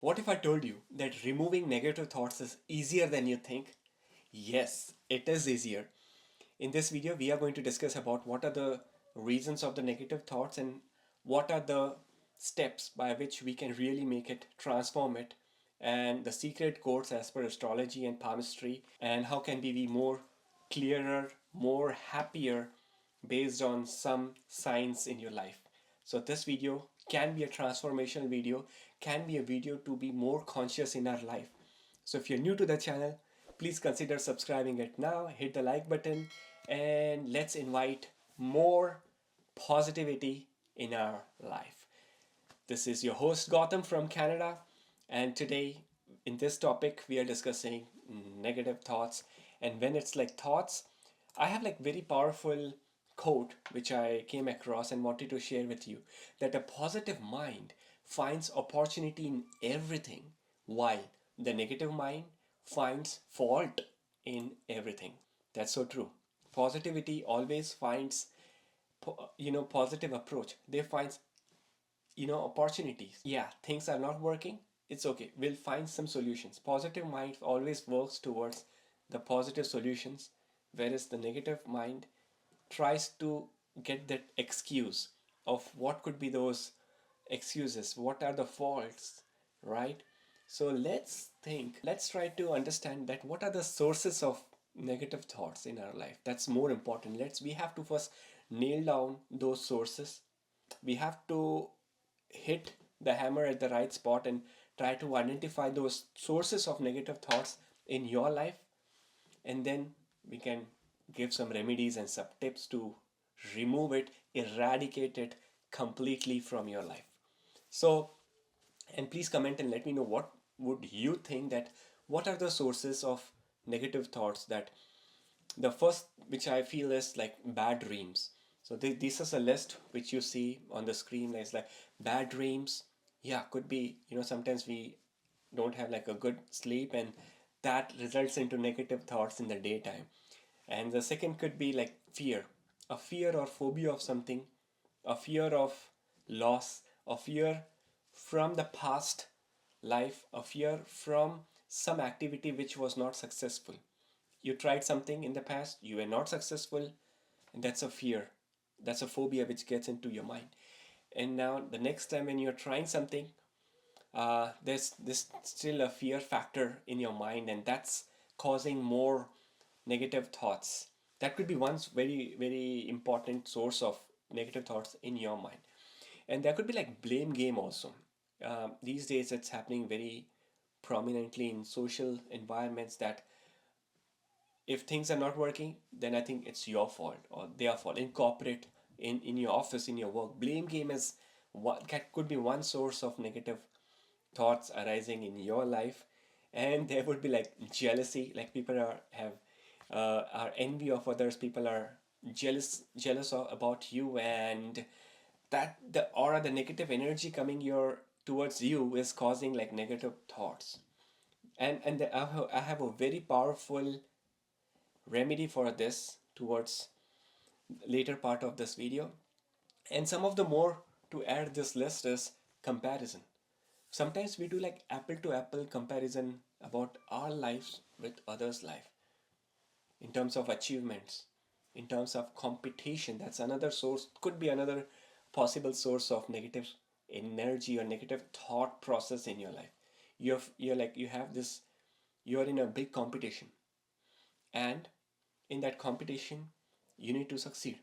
What if I told you that removing negative thoughts is easier than you think? Yes, it is easier. In this video, we are going to discuss about what are the reasons of the negative thoughts and what are the steps by which we can really make it, transform it, and the secret codes as per astrology and palmistry, and how can we be more clearer, more happier based on some signs in your life. So this video can be a transformational video, can be a video to be more conscious in our life. So if you're new to the channel, please consider subscribing it now, hit the like button, and let's invite more positivity in our life. This is your host Gautam from Canada, and today in this topic we are discussing negative thoughts. And when it's like thoughts, I have like very powerful quote which I came across and wanted to share with you, that a positive mind finds opportunity in everything, while the negative mind finds fault in everything. That's so true. Positivity always finds positive approach. They find opportunities. Yeah, things are not working, it's okay, we'll find some solutions. Positive mind always works towards the positive solutions, whereas the negative mind tries to get that excuse of what could be those excuses, what are the faults, right? So let's try to understand that what are the sources of negative thoughts in our life. That's more important. We have to first nail down those sources. We have to hit the hammer at the right spot and try to identify those sources of negative thoughts in your life, and then we can give some remedies and some tips to remove it, eradicate it completely from your life. So, and please comment and let me know what would you think, that what are the sources of negative thoughts. That the first which I feel is like bad dreams. So this is a list which you see on the screen. It's like bad dreams. Yeah, could be, sometimes we don't have like a good sleep, and that results into negative thoughts in the daytime. And the second could be like fear, a fear or phobia of something, a fear of loss, a fear from the past life, a fear from some activity which was not successful. You tried something in the past, you were not successful, and that's a fear. That's a phobia which gets into your mind. And now the next time when you're trying something, there's this still a fear factor in your mind, and that's causing more negative thoughts. That could be one very, very important source of negative thoughts in your mind. And there could be like blame game also. These days it's happening very prominently in social environments, that if things are not working, then I think it's your fault or their fault. In corporate, in your office, in your work, blame game is what could be one source of negative thoughts arising in your life. And there would be like jealousy, like people are envy of others, people are jealous about you, and that the aura, the negative energy coming your towards you is causing like negative thoughts. I have a very powerful remedy for this towards later part of this video. And some of the more to add this list is comparison. Sometimes we do like apple to apple comparison about our lives with others' life, in terms of achievements, in terms of competition. That's another source, could be another possible source of negative energy or negative thought process in your life. You have this, you're in a big competition, and in that competition you need to succeed.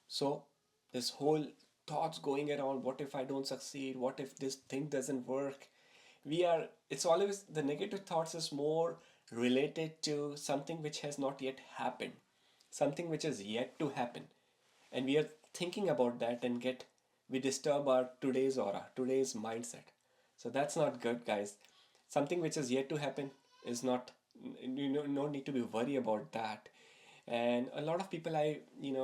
So this whole thoughts going around, what if I don't succeed, what if this thing doesn't work. It's always the negative thoughts is more related to something which has not yet happened, something which is yet to happen, and we are thinking about that, and get we disturb our today's aura, today's mindset. So that's not good, guys. Something which is yet to happen is not, no need to be worried about that. And a lot of people I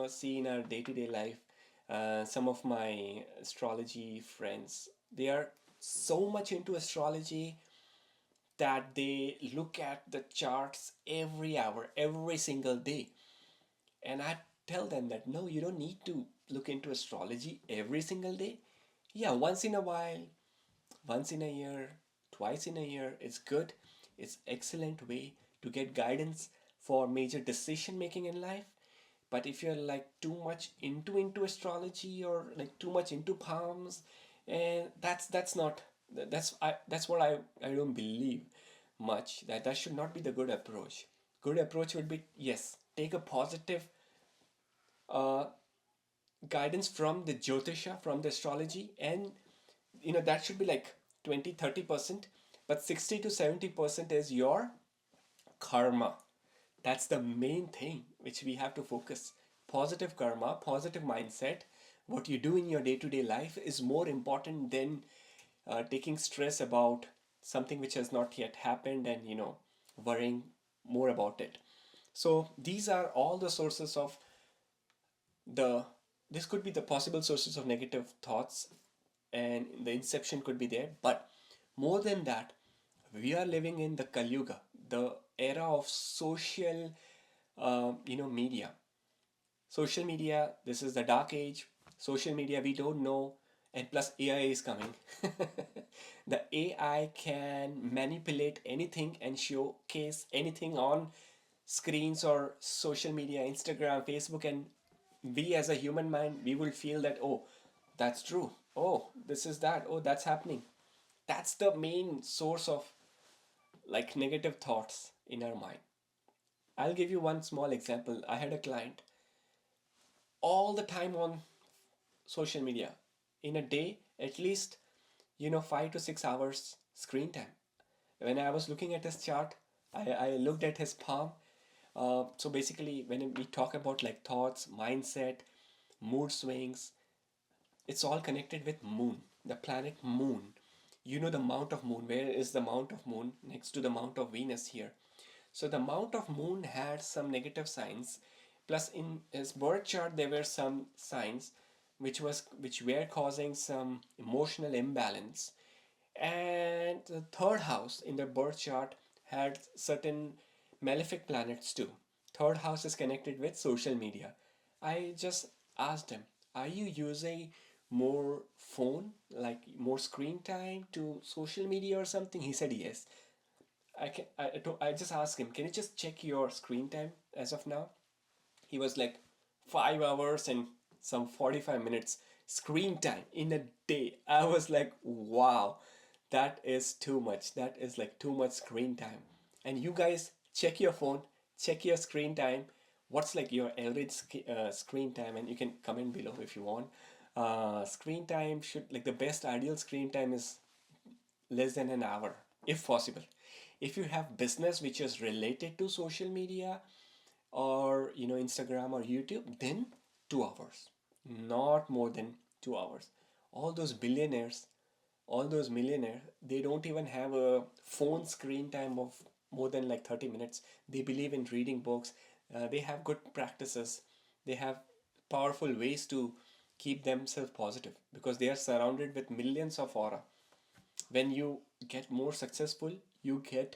see in our day-to-day life, some of my astrology friends, they are so much into astrology that they look at the charts every hour, every single day. And I tell them that no, you don't need to look into astrology every single day. Yeah, once in a while, once in a year, twice in a year is good. It's excellent way to get guidance for major decision making in life. But if you're like too much into astrology, or like too much into palms, and that's not that's what I don't believe much. That should not be the good approach. Good approach would be, yes, take a positive uh, guidance from the Jyotisha, from the astrology, and that should be like 20-30%, but 60 to 70% is your karma. That's the main thing which we have to focus. Positive karma, positive mindset. What you do in your day-to-day life is more important than taking stress about something which has not yet happened, and worrying more about it. So these are all the sources of the this could be the possible sources of negative thoughts, and the inception could be there. But more than that, we are living in the Kali Yuga, the era of social media. Social media, this is the dark age. Social media, we don't know. And plus AI is coming. The AI can manipulate anything and showcase anything on screens or social media, Instagram, Facebook, and we as a human mind, we will feel that, oh, that's true. Oh, this is that. Oh, that's happening. That's the main source of like negative thoughts in our mind. I'll give you one small example. I had a client all the time on social media. In a day, at least 5 to 6 hours screen time. When I was looking at his chart, I looked at his palm. So basically, when we talk about like thoughts, mindset, mood swings, it's all connected with moon, the planet moon. The mount of moon. Where is the mount of moon? Next to the mount of Venus here. So the mount of moon had some negative signs. Plus, in his birth chart, there were some signs which were causing some emotional imbalance. And the third house in the birth chart had certain malefic planets too. Third house is connected with social media. I just asked him, are you using more phone, like more screen time to social media or something? He said yes. I just asked him, can you just check your screen time as of now? He was like 5 hours and some 45 minutes screen time in a day. I was like, wow, that is too much. That is like too much screen time. And you guys, check your phone, check your screen time. What's like your average screen time? And you can comment below if you want. Screen time should, like, the best ideal screen time is less than an hour, if possible. If you have business which is related to social media, or Instagram or YouTube, then 2 hours, not more than 2 hours. All those billionaires, all those millionaires, they don't even have a phone screen time of more than like 30 minutes. They believe in reading books. They have good practices. They have powerful ways to keep themselves positive because they are surrounded with millions of aura. When you get more successful, you get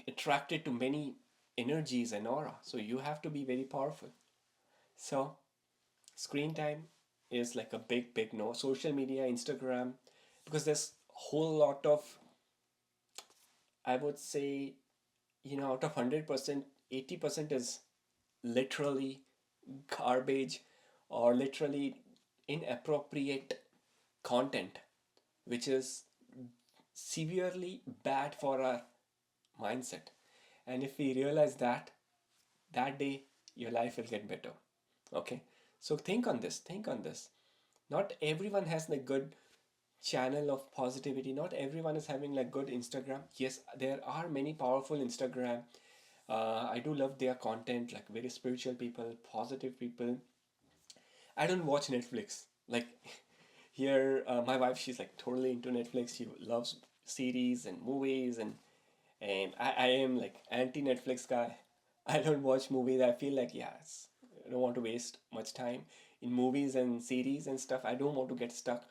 attracted to many energies and aura. So you have to be very powerful. So screen time is like a big no. Social media, Instagram, because there's a whole lot of, I would say, out of 100%, 80% is literally garbage or literally inappropriate content, which is severely bad for our mindset. And if we realize that day, your life will get better. Okay, so think on this. Not everyone has the good channel of positivity. Not everyone is having like good Instagram. Yes, there are many powerful Instagram. I do love their content, like very spiritual people, positive people. I don't watch Netflix. Like here, my wife, she's like totally into Netflix. She loves series and movies, and I am like anti Netflix guy. I don't watch movies. I feel like, yes, I don't want to waste much time in movies and series and stuff. I don't want to get stuck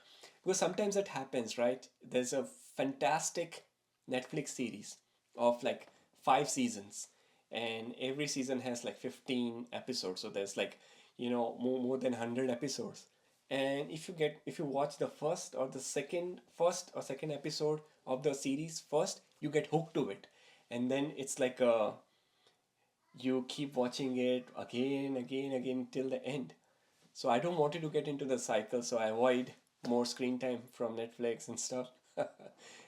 because sometimes it happens, right? There's a fantastic Netflix series of like 5 seasons, and every season has like 15 episodes. So there's like more than 100 episodes, and if you watch the first or second episode of the series first, you get hooked to it, and then it's like you keep watching it again till the end. So I don't want you to get into the cycle, so I avoid more screen time from Netflix and stuff.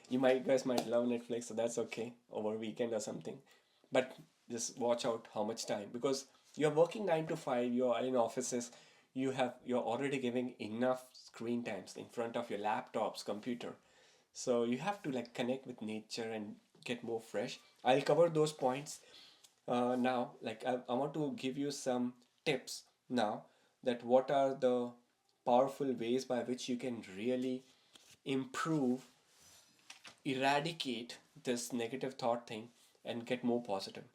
You guys might love Netflix, so that's okay over weekend or something. But just watch out how much time, because you're working 9 to 5, you're in offices, you're already giving enough screen times in front of your laptops, computer. So you have to like connect with nature and get more fresh. I'll cover those points now. Like I want to give you some tips now, that what are the powerful ways by which you can really improve, eradicate this negative thought thing and get more positive.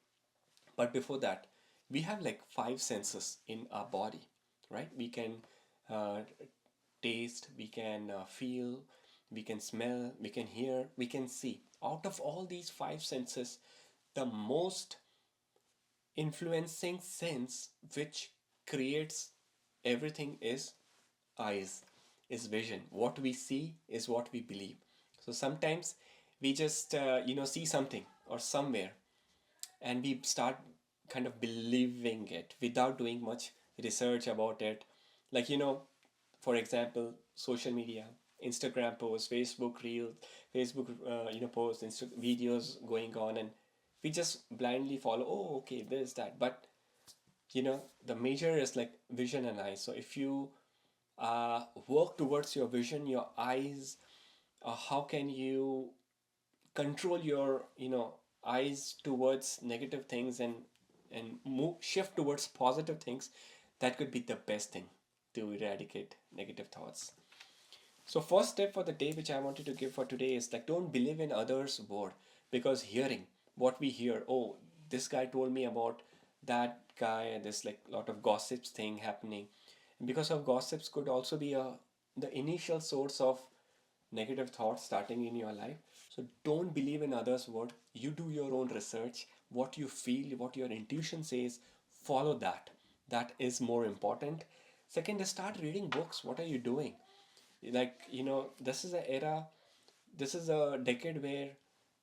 But before that, we have like five senses in our body, right? We can uh, taste, we can feel, we can smell, we can hear, we can see. Out of all these five senses, the most influencing sense which creates everything is eyes, is vision. What we see is what we believe. So sometimes we just see something or somewhere, and we start kind of believing it without doing much research about it. Like, for example, social media, Instagram posts, Facebook reels, Facebook posts, videos going on, and we just blindly follow. Oh, okay, this, that. But the major is like vision and eyes. So if you work towards your vision, your eyes, how can you control your eyes towards negative things, and move shift towards positive things? That could be the best thing to eradicate negative thoughts. So first step for the day which I wanted to give for today is like, don't believe in others word, because hearing what we hear, oh, this guy told me about that guy, and there's like a lot of gossips thing happening, and because of gossips could also be the initial source of negative thoughts starting in your life. So don't believe in others' word. You do your own research. What you feel, what your intuition says, follow that. That is more important. Second is start reading books. What are you doing? Like, this is an era, this is a decade where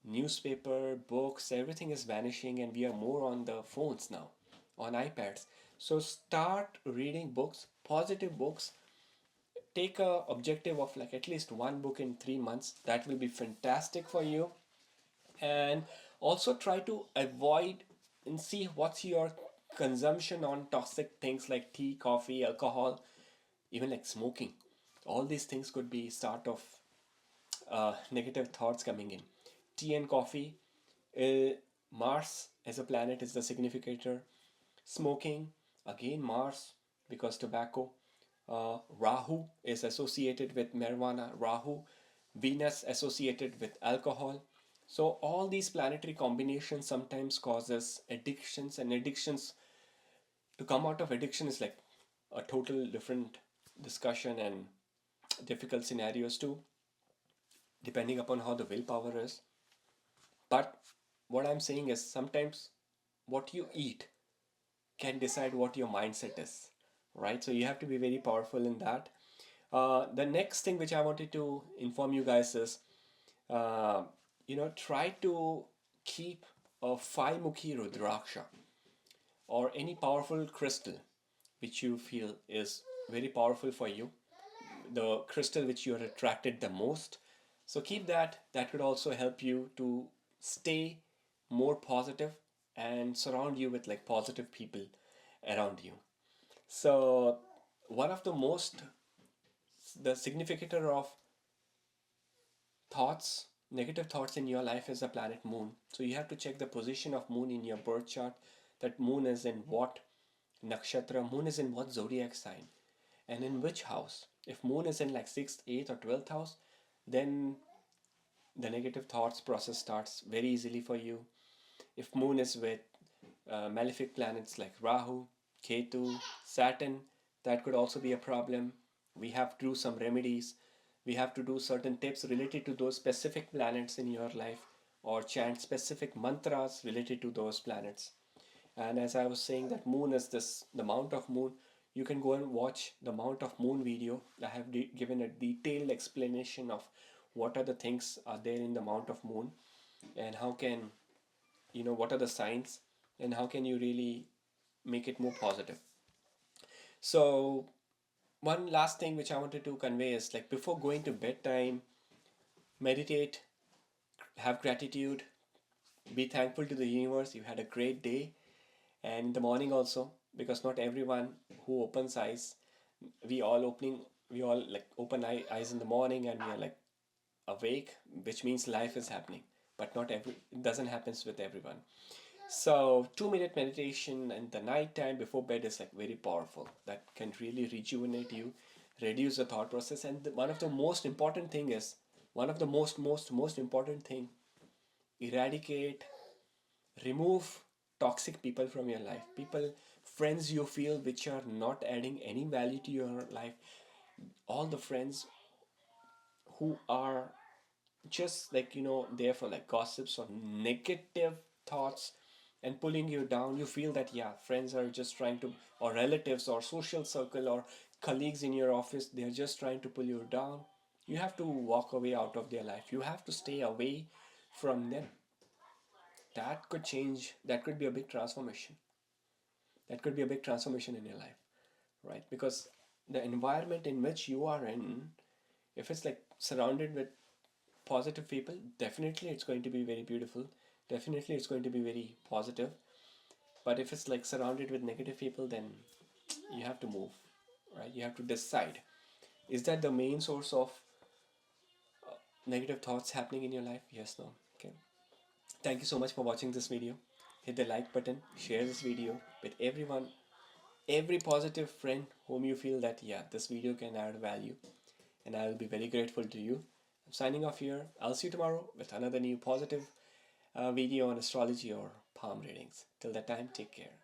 newspaper, books, everything is vanishing, and we are more on the phones now, on iPads. So start reading books, positive books. Take a objective of like at least one book in 3 months. That will be fantastic for you. And also try to avoid and see what's your consumption on toxic things like tea, coffee, alcohol, even like smoking. All these things could be start of negative thoughts coming in. Tea and coffee, uh, Mars as a planet is the significator. Smoking, again Mars, because tobacco. Rahu is associated with marijuana. Rahu, Venus associated with alcohol. So all these planetary combinations sometimes causes addictions, and addictions, to come out of addiction is like a total different discussion and difficult scenarios too, depending upon how the willpower is. But what I'm saying is sometimes what you eat can decide what your mindset is, right? So you have to be very powerful in that. The next thing which I wanted to inform you guys is, uh, try to keep a Mukhi Rudraksha or any powerful crystal which you feel is very powerful for you, the crystal which you are attracted the most. So keep that. That could also help you to stay more positive and surround you with like positive people around you. So one of the most, the significator of thoughts, negative thoughts in your life is the planet Moon. So you have to check the position of Moon in your birth chart. That Moon is in what nakshatra, Moon is in what zodiac sign, and in which house. If Moon is in like 6th, 8th, or 12th house, then the negative thoughts process starts very easily for you. If Moon is with malefic planets like Rahu, Ketu, Saturn, that could also be a problem. We have to do some remedies. We have to do certain tips related to those specific planets in your life, or chant specific mantras related to those planets. And as I was saying, that Moon is this, the amount of Moon, You can go and watch the Mount of Moon video. I have given a detailed explanation of what are the things are there in the Mount of Moon, and how can, what are the signs, and how can you really make it more positive. So one last thing which I wanted to convey is, like, before going to bedtime, meditate, have gratitude, be thankful to the universe you had a great day. And in the morning also, because not everyone who opens eyes, we all like open eyes in the morning, and we are like awake, which means life is happening. But not every it doesn't happens with everyone. So 2 minute meditation in the night time before bed is like very powerful. That can really rejuvenate you, reduce the thought process. And one of the most important thing is, one of the most important thing, eradicate, remove toxic people from your life. People, friends you feel which are not adding any value to your life. All the friends who are just like, there for like gossips or negative thoughts and pulling you down. You feel that, yeah, friends are just trying to, or relatives or social circle or colleagues in your office, they're just trying to pull you down. You have to walk away out of their life. You have to stay away from them. That could change, that could be a big transformation. That could be a big transformation in your life, right? Because the environment in which you are in, if it's like surrounded with positive people, definitely it's going to be very beautiful. Definitely it's going to be very positive. But if it's like surrounded with negative people, then you have to move, right? You have to decide, is that the main source of negative thoughts happening in your life? Yes, no. Okay. Thank you so much for watching this video. Hit the like button, share this video with everyone, every positive friend whom you feel that, yeah, this video can add value, and I will be very grateful to you. I'm signing off here. I'll see you tomorrow with another new positive video on astrology or palm readings. Till that time, take care.